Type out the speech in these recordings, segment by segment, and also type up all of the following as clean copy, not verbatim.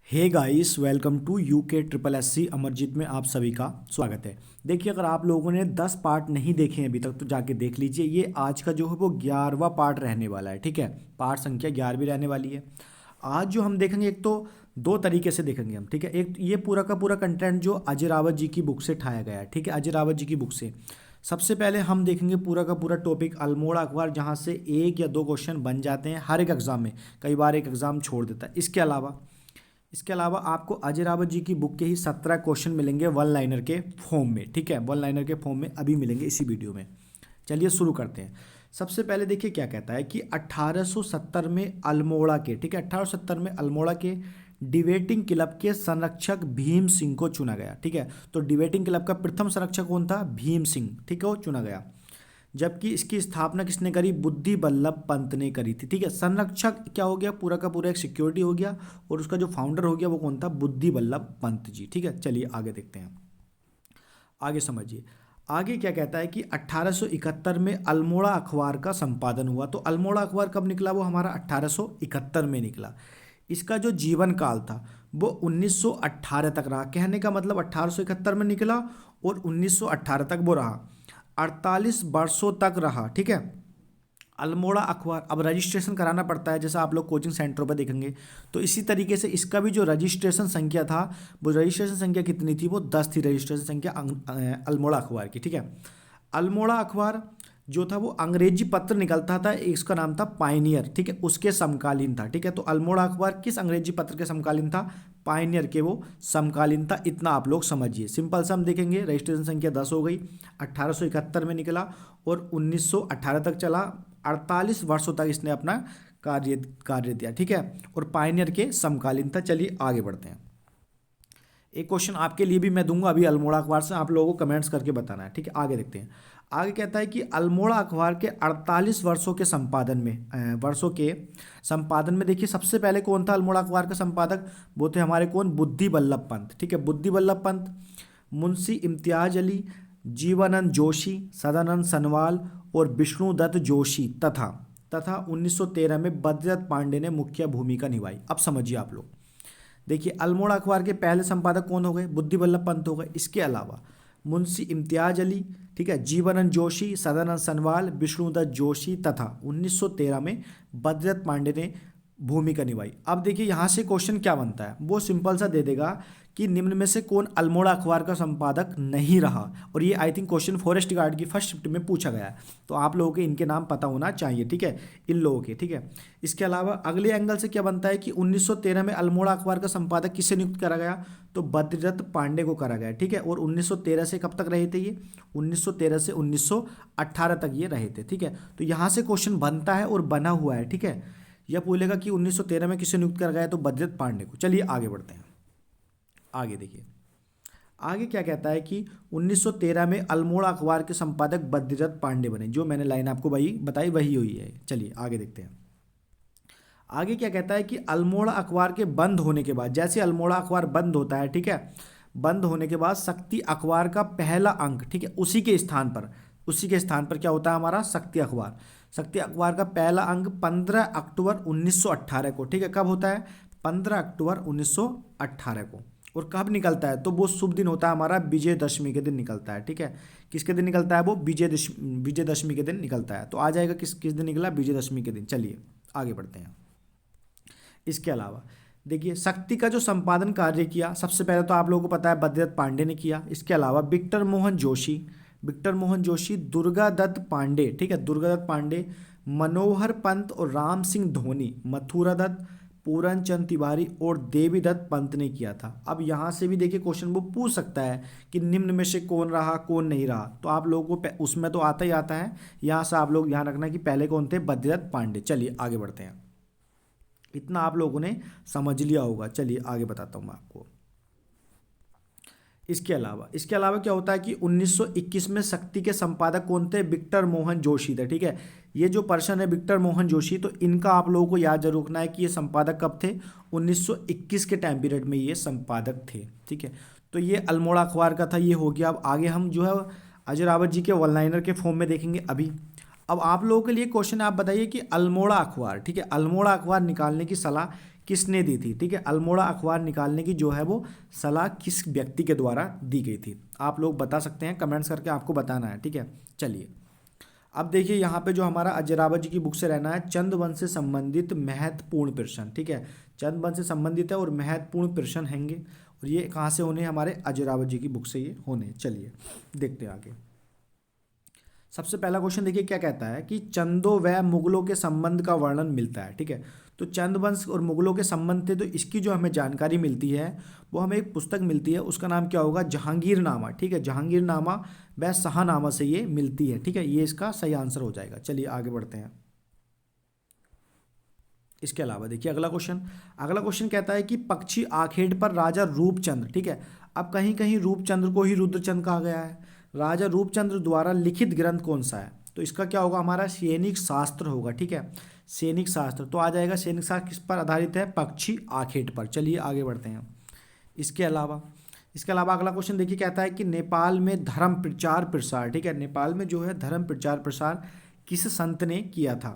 Hey guys, welcome to UK triple S C Amarjeet में आप सभी का स्वागत है। देखिए, अगर आप लोगों ने 10 पार्ट नहीं देखे हैं अभी तक तो जाके देख लीजिए। ये आज का जो है वो 11वां पार्ट रहने वाला है। ठीक है, पार्ट संख्या 11वीं रहने वाली है। आज जो हम देखेंगे, एक तो दो तरीके से देखेंगे हम। ठीक है, एक ये पूरा का पूरा कंटेंट जो अजय रावत जी की बुक से उठाया गया है। ठीक है, अजय रावत जी की बुक से सबसे पहले हम देखेंगे पूरा का पूरा टॉपिक अल्मोड़ा अखबार, जहाँ से एक या दो क्वेश्चन बन जाते हैं हर एक एग्जाम में। कई बार एक एग्जाम छोड़ देता है। इसके अलावा आपको अजय रावत जी की बुक के ही 17 क्वेश्चन मिलेंगे वन लाइनर के फॉर्म में। ठीक है, वन लाइनर के फॉर्म में अभी मिलेंगे इसी वीडियो में। चलिए शुरू करते हैं। सबसे पहले देखिए क्या कहता है कि 1870 में अल्मोड़ा के, ठीक है, 1870 में अल्मोड़ा के डिबेटिंग क्लब के संरक्षक भीम सिंह को चुना गया। ठीक है, तो डिबेटिंग क्लब का प्रथम संरक्षक कौन था? भीम सिंह। ठीक है, वो चुना गया। जबकि इसकी स्थापना किसने करी? बुद्धि बल्लभ पंत ने करी थी। ठीक है, संरक्षक क्या हो गया? पूरा का पूरा एक सिक्योरिटी हो गया, और उसका जो फाउंडर हो गया वो कौन था? बुद्धि बल्लभ पंत जी। ठीक है, चलिए आगे देखते हैं। आगे समझिए, आगे क्या कहता है कि 1871 में अल्मोड़ा अखबार का संपादन हुआ। तो अल्मोड़ा अखबार कब निकला? वो हमारा 1871 में निकला। इसका जो जीवन काल था वो 1918 तक रहा। कहने का मतलब 1871 में निकला और 1918 तक वो रहा, 48 वर्षों तक रहा। ठीक है, अल्मोड़ा अखबार। अब रजिस्ट्रेशन कराना पड़ता है, जैसा आप लोग कोचिंग सेंटरों पर देखेंगे। तो इसी तरीके से इसका भी जो रजिस्ट्रेशन संख्या था, वो रजिस्ट्रेशन संख्या कितनी थी? वो 10 थी रजिस्ट्रेशन संख्या अल्मोड़ा अखबार की। ठीक है, अल्मोड़ा अखबार जो था वो अंग्रेजी पत्र निकलता था, इसका नाम था पायनियर। ठीक है, उसके समकालीन था। ठीक है, तो अल्मोड़ा अखबार किस अंग्रेजी पत्र के समकालीन था? पायनियर के वो समकालीन था। इतना आप लोग समझिए। सिंपल सा हम देखेंगे, रजिस्ट्रेशन संख्या 10 हो गई, 1871 में निकला और 1918 तक चला। 48 वर्षों तक इसने अपना कार्य दिया। ठीक है, और पायनियर के समकालीन था। चलिए आगे बढ़ते हैं। एक क्वेश्चन आपके लिए भी मैं दूंगा अभी अल्मोड़ा अखबार से, आप लोगों को कमेंट्स करके बताना है। ठीक है, आगे देखते हैं। आगे कहता है कि अल्मोड़ा अखबार के 48 वर्षों के संपादन में देखिए सबसे पहले कौन था अल्मोड़ा अखबार का संपादक? वो थे हमारे कौन? बुद्धि बल्लभ पंत। ठीक है, बुद्धि बल्लभ पंत, मुंशी इम्तियाज अली, जीवानंद जोशी, सदानंद सनवाल और विष्णुदत्त जोशी तथा 1913 में बद्रीदत्त पांडे ने मुख्य भूमिका निभाई। अब समझिए आप लोग। देखिए, अल्मोड़ा अखबार के पहले संपादक कौन हो गए? बुद्धि बल्लभ पंत हो गए। इसके अलावा मुंशी इम्तियाज अली, ठीक है, जीवानंद जोशी, सदानंद सनवाल, विष्णुदत्त जोशी तथा 1913 में बद्रीदत्त पांडे ने भूमिका निभाई। अब देखिए यहाँ से क्वेश्चन क्या बनता है, वो सिंपल सा दे देगा कि निम्न में से कौन अल्मोड़ा अखबार का संपादक नहीं रहा। और ये I think question forest guard की फर्स्ट शिफ्ट में पूछा गया है, तो आप लोगों के इनके नाम पता होना चाहिए। ठीक है, इन लोगों के। ठीक है, इसके अलावा अगले एंगल से क्या बनता है कि 1913 में अल्मोड़ा अखबार का संपादक किसे नियुक्त करा गया? तो बद्रीदत्त पांडे को करा गया। ठीक है, और 1913 से कब तक रहे थे ये? 1913 से 1918 तक ये रहे थे। ठीक है, तो यहाँ से क्वेश्चन बनता है और बना हुआ है। ठीक है, यह बोलेगा कि 1913 में किसे नियुक्त करा गया? तो बद्रीदत्त पांडे को। चलिए आगे बढ़ते हैं। आगे देखिए, आगे क्या कहता है कि 1913 में अल्मोड़ा अखबार के संपादक बद्रीदत्त पांडे बने। जो मैंने लाइन आपको भाई बताई वही हुई है। चलिए आगे देखते हैं। आगे क्या कहता है कि अल्मोड़ा अखबार के बंद होने के बाद, जैसे अल्मोड़ा अखबार बंद होता है, ठीक है, बंद होने के बाद शक्ति अखबार का पहला अंक, ठीक है, उसी के स्थान पर क्या होता है हमारा? शक्ति अखबार का पहला अंक 15 अक्टूबर 1918 को, ठीक है, कब होता है? 15 अक्टूबर 1918 को। और कब निकलता है? तो वो शुभ दिन होता है हमारा विजयदशमी के दिन निकलता है। ठीक है, किसके दिन निकलता है? वो विजयदशमी के दिन निकलता है। तो आ जाएगा किस किस दिन निकला? विजयदशमी के दिन। चलिए आगे बढ़ते हैं। इसके अलावा देखिए, शक्ति का जो संपादन कार्य किया, सबसे पहले तो आप लोगों को पता है बद्रीदत्त पांडे ने किया। इसके अलावा विक्टर मोहन जोशी, दुर्गादत्त पांडे, ठीक है, दुर्गादत्त पांडे, मनोहर पंत और राम सिंह धोनी, मथुरा दत्त, पूरन चंद तिवारी और देवीदत्त पंत ने किया था। अब यहाँ से भी देखिए क्वेश्चन वो पूछ सकता है कि निम्न में से कौन रहा कौन नहीं रहा। तो आप लोगों को उसमें तो आता ही आता है, यहाँ से आप लोग ध्यान रखना कि पहले कौन थे? बद्रीदत्त पांडे। चलिए आगे बढ़ते हैं। इतना आप लोगों ने समझ लिया होगा। चलिए आगे बताता हूँ मैं आपको। इसके अलावा क्या होता है कि 1921 में शक्ति के संपादक कौन थे? विक्टर मोहन जोशी थे। ठीक है, ये जो पर्सन है विक्टर मोहन जोशी, तो इनका आप लोगों को याद जरूर रखना है कि ये संपादक कब थे? 1921 के टाइम पीरियड में ये संपादक थे। ठीक है, तो ये अल्मोड़ा अखबार का था, ये हो गया। अब आगे हम जो है अजय रावत जी के वन लाइनर के फॉर्म में देखेंगे अभी। अब आप लोगों के लिए क्वेश्चन, आप बताइए कि अल्मोड़ा अखबार, ठीक है, अल्मोड़ा अखबार निकालने की सलाह किसने दी थी, ठीक है। अल्मोड़ा अखबार निकालने की जो है वो सलाह किस व्यक्ति के द्वारा दी गई थी, आप लोग बता सकते हैं, कमेंट्स करके आपको बताना है, ठीक है। चलिए अब देखिए यहाँ पे जो हमारा अजरावा जी की बुक से रहना है, चंद वंश से संबंधित महत्वपूर्ण प्रश्न, ठीक है। चंद वंश से संबंधित है और महत्वपूर्ण प्रश्न हैंगे, और ये कहाँ से होने, हमारे अजरावा जी की बुक से ये होने। चलिए देखते हैं आगे। सबसे पहला क्वेश्चन देखिए क्या कहता है कि चंदों व मुगलों के संबंध का वर्णन मिलता है, ठीक है। तो चंद वंश और मुगलों के संबंध थे, तो इसकी जो हमें जानकारी मिलती है वो हमें एक पुस्तक मिलती है, उसका नाम क्या होगा, जहांगीरनामा, ठीक है। जहांगीरनामा व शाहनामा से ये मिलती है, ठीक है। ये इसका सही आंसर हो जाएगा। चलिए आगे बढ़ते हैं। इसके अलावा देखिए अगला क्वेश्चन, अगला क्वेश्चन कहता है कि पक्षी आखेट पर राजा रूपचंद्र, ठीक है। अब कहीं कहीं रूपचंद्र को ही रुद्रचंद्र कहा गया है। राजा रूपचंद्र द्वारा लिखित ग्रंथ कौन सा है, तो इसका क्या होगा, हमारा सैनिक शास्त्र होगा, ठीक है। सैनिक शास्त्र तो आ जाएगा, सैनिक शास्त्र किस पर आधारित है, पक्षी आखेट पर। चलिए आगे बढ़ते हैं। इसके अलावा अगला क्वेश्चन देखिए कहता है कि नेपाल में धर्म प्रचार प्रसार, ठीक है। नेपाल में जो है धर्म प्रचार प्रसार किस संत ने किया था,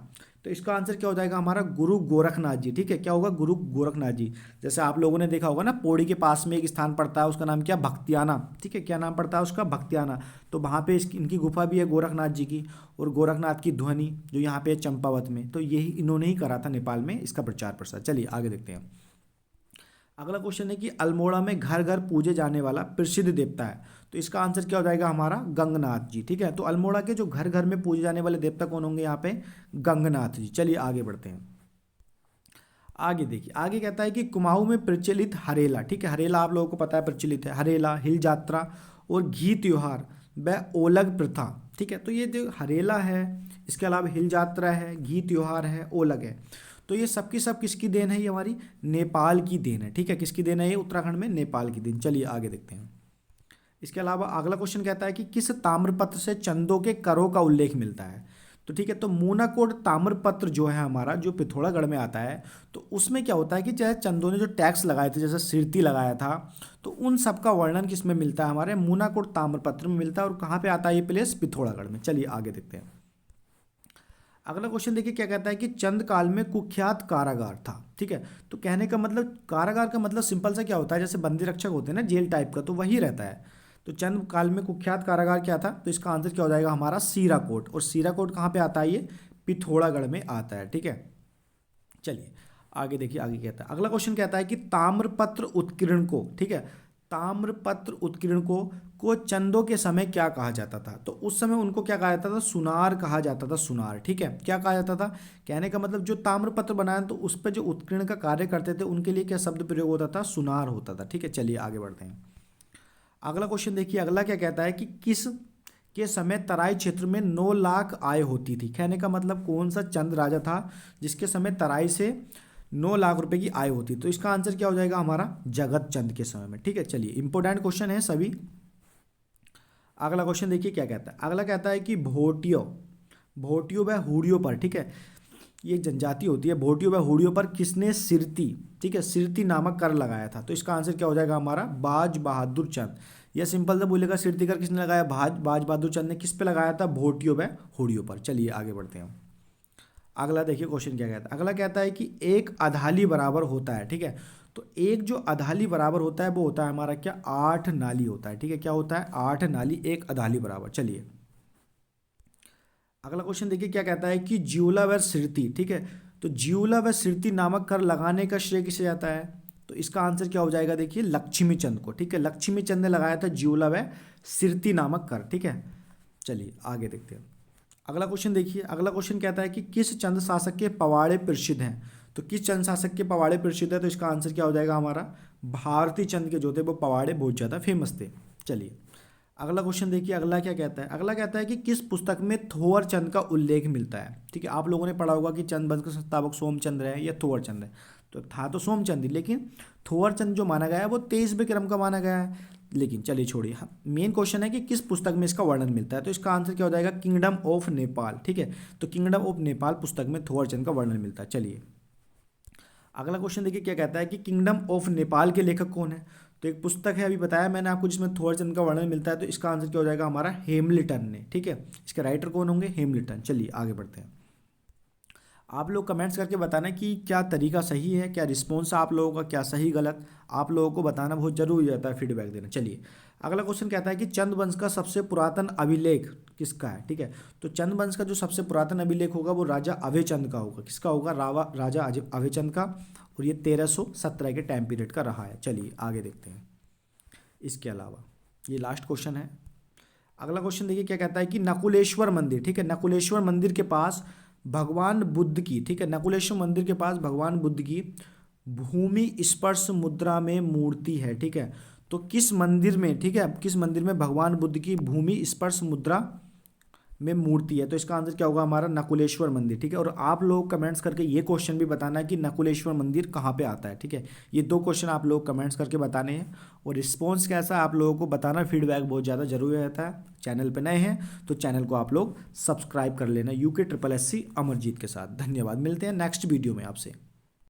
तो इसका आंसर क्या हो जाएगा, हमारा गुरु गोरखनाथ जी, ठीक है। क्या होगा, गुरु गोरखनाथ जी। जैसे आप लोगों ने देखा होगा ना, पौड़ी के पास में एक स्थान पड़ता है, उसका नाम क्या, भक्तियाना, ठीक है। क्या नाम पड़ता है उसका, भक्तियाना। तो वहाँ पे इनकी गुफा भी है गोरखनाथ जी की, और गोरखनाथ की ध्वनि जो यहाँ पे है चंपावत में, तो यही इन्होंने ही करा था नेपाल में इसका प्रचार प्रसार। चलिए आगे देखते हैं। अगला क्वेश्चन है कि अल्मोड़ा में घर घर पूजे जाने वाला प्रसिद्ध देवता है, तो इसका आंसर क्या हो जाएगा, हमारा गंगनाथ जी, ठीक है। तो अल्मोड़ा के जो घर घर में पूजे जाने वाले देवता कौन होंगे, यहाँ पे गंगनाथ जी। चलिए आगे बढ़ते हैं। आगे देखिए, आगे कहता है कि कुमाऊं में प्रचलित हरेला, ठीक है। हरेला आप लोगों को पता है प्रचलित है, हरेला, हिल यात्रा और घी त्योहार व ओलग प्रथा, ठीक है। तो ये जो हरेला है, इसके अलावा हिल यात्रा है, घी त्योहार है, ओलग है, तो ये सबकी सब किसकी देन है, ये हमारी नेपाल की देन है, ठीक है। किसकी देन है, ये उत्तराखंड में नेपाल की देन। चलिए आगे देखते हैं। इसके अलावा अगला क्वेश्चन कहता है कि किस ताम्रपत्र से चंदों के करों का उल्लेख मिलता है, तो ठीक है। तो मूनाकोट ताम्रपत्र जो है हमारा, जो पिथौरागढ़ में आता है, तो उसमें क्या होता है कि चाहे चंदों ने जो टैक्स लगाए थे, जैसे सिरती लगाया था, तो उन सब का वर्णन किस में मिलता है, हमारे मूनाकोट ताम्रपत्र में मिलता है। और कहाँ पे आता है ये प्लेस, पिथौरागढ़ में। चलिए आगे देखते हैं। अगला क्वेश्चन देखिए क्या कहता है कि चंद काल में कुख्यात कारागार था, ठीक है। तो कहने का मतलब, कारागार का मतलब सिंपल सा क्या होता है, जैसे बंदी रक्षक होते हैं ना, जेल टाइप का, तो वही रहता है। तो चंद काल में कुख्यात कारागार क्या था, तो इसका आंसर क्या हो जाएगा, हमारा सीराकोट। और सीराकोट कहाँ पे आता है, ये पिथौरागढ़ में आता है, ठीक है। चलिए आगे देखिए, आगे कहता है, अगला क्वेश्चन कहता है कि ताम्रपत्र उत्कीर्ण को, ठीक है, ताम्रपत्र उत्कीर्ण को चंदों के समय क्या कहा जाता था, तो उस समय उनको क्या कहा जाता था, सुनार कहा जाता था, सुनार, ठीक है। क्या कहा जाता था, कहने का मतलब जो ताम्रपत्र बनाया तो उस पर जो उत्कीर्ण का कार्य करते थे उनके लिए क्या शब्द प्रयोग होता था, सुनार होता था, ठीक है। चलिए आगे बढ़ते हैं। अगला क्वेश्चन देखिए, अगला क्या कहता है कि किस के समय तराई क्षेत्र में 9 लाख आय होती थी, कहने का मतलब कौन सा चंद राजा था जिसके समय तराई से 9 लाख रुपए की आय होती, तो इसका आंसर क्या हो जाएगा, हमारा जगत चंद के समय में, ठीक है। चलिए इंपॉर्टेंट क्वेश्चन है सभी। अगला क्वेश्चन देखिए क्या कहता है, अगला कहता है कि भोटियो, भोटियो व हुडियो पर, ठीक है, ये जनजाति होती है, भोटियो व हुडियो पर किसने सिरती, ठीक है, सिरती नामक कर लगाया था, तो इसका आंसर क्या हो जाएगा, हमारा बाज बहादुर चंद। यह सिंपल सा बोलेगा, सिरती कर किसने लगाया, बाज बहादुर चंद ने किस पे लगाया था, भोटियो व हुडियो पर। चलिए आगे बढ़ते हैं। अगला देखिए क्वेश्चन क्या कहता है, अगला कहता है कि एक अधाली बराबर होता है, ठीक है। तो एक जो अधाली बराबर होता है वो होता है हमारा क्या, 8 नाली होता है, ठीक है। क्या होता है, 8 नाली एक अधाली बराबर। चलिए अगला क्वेश्चन देखिए क्या कहता है कि ज्यूला व सिरती, ठीक है। तो ज्यूला व सिरती नामक कर लगाने का श्रेय किसे जाता है, तो इसका आंसर क्या हो जाएगा, देखिए लक्ष्मी चंद को, ठीक है। लक्ष्मी चंद ने लगाया था ज्यूला व सिरती नामक कर, ठीक है। चलिए आगे देखते हैं। अगला क्वेश्चन देखिए, अगला क्वेश्चन कहता है कि किस चंद शासक के पवाड़े प्रसिद्ध हैं, तो किस चंद शासक के पवाड़े प्रसिद्ध है, तो इसका आंसर क्या हो जाएगा, हमारा भारती चंद के जो थे वो पवाड़े बहुत ज़्यादा फेमस थे। चलिए अगला क्वेश्चन देखिए, अगला क्या कहता है, अगला कहता है कि किस पुस्तक में थोवर चंद का उल्लेख मिलता है, ठीक है। आप लोगों ने पढ़ा होगा कि चंद वंश के संस्थापक सोमचंद्र है या थोवर चंद है, तो था तो सोमचंद ही, लेकिन थोवर चंद जो माना गया है वो 23वें क्रम का माना गया है। लेकिन चलिए छोड़िए, मेन क्वेश्चन है कि किस पुस्तक में इसका वर्णन मिलता है, तो इसका आंसर क्या हो जाएगा, किंगडम ऑफ नेपाल, ठीक है। तो किंगडम ऑफ नेपाल पुस्तक में थोवर चंद का वर्णन मिलता है। चलिए अगला क्वेश्चन देखिए क्या कहता है कि किंगडम ऑफ नेपाल के लेखक कौन है, तो एक पुस्तक है, अभी बताया मैंने आपको, जिसमें थोरचंद का वर्णन मिलता है, तो इसका आंसर क्या हो जाएगा, हमारा हेमलिटन ने, ठीक है। इसके राइटर कौन होंगे, हेमलिटन। चलिए आगे बढ़ते हैं। आप लोग कमेंट्स करके बताना कि क्या तरीका सही है, क्या रिस्पॉन्स आप लोगों का, क्या सही गलत, आप लोगों को बताना बहुत जरूरी रहता है, फीडबैक देना। चलिए अगला क्वेश्चन कहता है कि चंद्रवंश का सबसे पुरातन अभिलेख किसका है। ठीक है, तो चंद्रवंश का जो सबसे पुरातन अभिलेख होगा वो राजा अभयचंद का होगा। किसका होगा? राजा अभयचंद का। और ये 1317 के टाइम पीरियड का रहा है। चलिए आगे देखते हैं। इसके अलावा ये लास्ट क्वेश्चन है। अगला क्वेश्चन देखिए क्या कहता है कि नकुलेश्वर मंदिर, ठीक है, नकुलेश्वर मंदिर के पास भगवान बुद्ध की, ठीक है, नकुलेश्वर मंदिर के पास भगवान बुद्ध की भूमि स्पर्श मुद्रा में मूर्ति है। ठीक है, तो किस मंदिर में, ठीक है, किस मंदिर में भगवान बुद्ध की भूमि स्पर्श मुद्रा में मूर्ति है? तो इसका आंसर क्या होगा हमारा? नकुलेश्वर मंदिर। ठीक है, और आप लोग कमेंट्स करके ये क्वेश्चन भी बताना है कि नकुलेश्वर मंदिर कहाँ पे आता है। ठीक है, ये दो क्वेश्चन आप लोग कमेंट्स करके बताने हैं। और रिस्पॉन्स कैसा है आप लोगों को बताना, फीडबैक बहुत ज़्यादा जरूरी रहता है। चैनल पे नए हैं तो चैनल को आप लोग सब्सक्राइब कर लेना UKSSC अमरजीत के साथ। धन्यवाद, मिलते हैं नेक्स्ट वीडियो में आपसे।